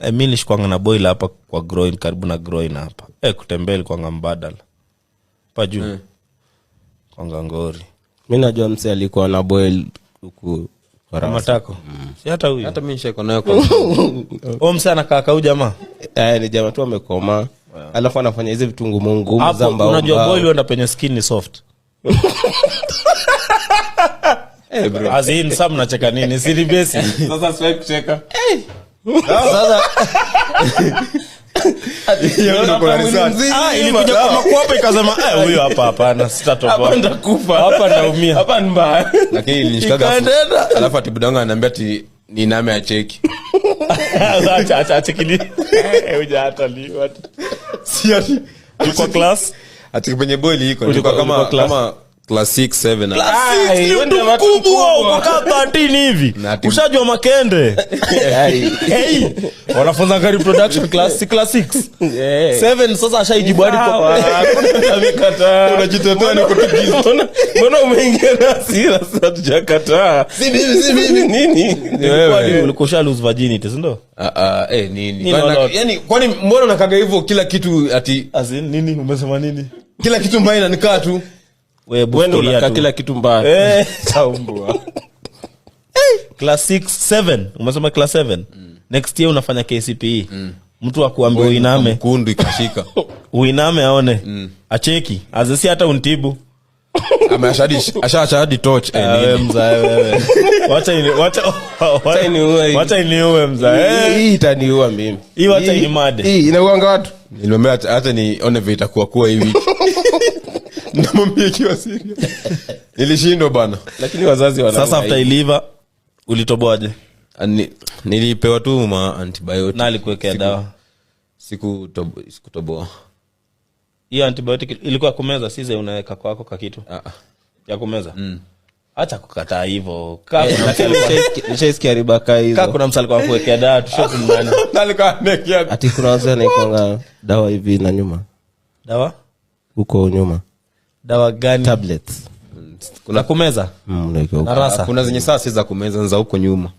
mimi nilishikwa na boil hapa kwa groin, karibu na groin hapa. Kutembea ilikuwa mbadala. Pa juu. Kwa ngangori. Mimi najua mse alikuwa na boil huku kwa matako. Si hata huyu. Hata mimi nishako nayo kwa. Mse anakaa huyu jamaa. Ni jamaa tu amekoma. Alafu anafanya hizo vitu ngumu za mbao. Unajua boil wenda penye skin ni soft. Bro. Azin sam nacheka nini? Siri besi. Sasa siwezi kucheka. Sasa ilikuja kama kwapa ikasema huyo hapa hapana sitatoboa. Hapa ndakufa. Hapa ndaumia. Hapa ni mbaya. Lakini ilinishikaga. Alafu atibudanga ananiambia ati ni name ya cheki. Acha cheki. Uja hata liwa. Si ati kwa class ati kwenye boil iko kama class 6 7. Wende watu kubwa kwa kantini hivi. Ushajua makende. Wanafunza gari production class 6. 7 sasa ashaijibu hadi kwa amekataa. Unajitetea ni kutukiza. Mbona umeingia na hasira sasa tujakataa? Si mimi nini? Wewe ulikosha lose virginity, si ndo? Nini? Yaani kwani mbona unakaga hivyo kila kitu ati azin nini umesema nini? Kila kitu mbaya inanikaa tu. Wewe unaka kila kitu mbaya. Saumbua. Class 6 7 umesema class 7. Next year unafanya KCPE. Mtu akuambia uiname mkundu ikashika. Uiname aone. Acheki. Azisi hata untibu. Ashahadi torch wewe mzae wewe. Wacha iniue mzae. Hii itaniua mimi. Hii wacha inimade. Hii inauanga watu. Nilimwambia hata nione vita kwa hivi. Namwambia kiwa serious. Nilishindwa bana. Lakini wazazi wana. Sasa after iliva ulitoboaje? Nilipewa tu ma antibiotic. Na alikuwekea dawa. Sikutoboa. Hiyo antibiotic ilikuwa kumeza, size unaweka kwako kwa kitu. Ya kumeza. Acha kukataa hivyo. Nishaisikia ribaka hizo. Kaka kuna msali kwa kuwekea dawa tushoku ndani. Nalikuwa nekia. Ati kuna wazee naikuanga dawa hivi na nyuma. Dawa? Huko nyuma. Dawa gani? Tablets. Kuna kumeza? Na rasa. Kuna zenye sasa za kumeza za huko nyuma.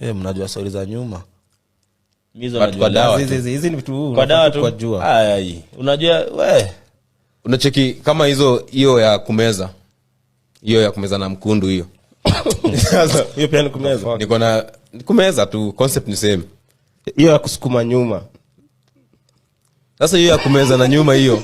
Mnajua stories za nyuma. Mizo najua dawa. Hizi ni vitu kwa dawa tu. Kwa jua. Unajua unacheki kama hiyo ya kumeza. Hiyo ya kumeza na mkundu hiyo. Sasa hiyo pia ni kumeza. Niko na kumeza tu, concept ni same. Hiyo ya kusukuma nyuma. Sasa hiyo ya kumeza na nyuma hiyo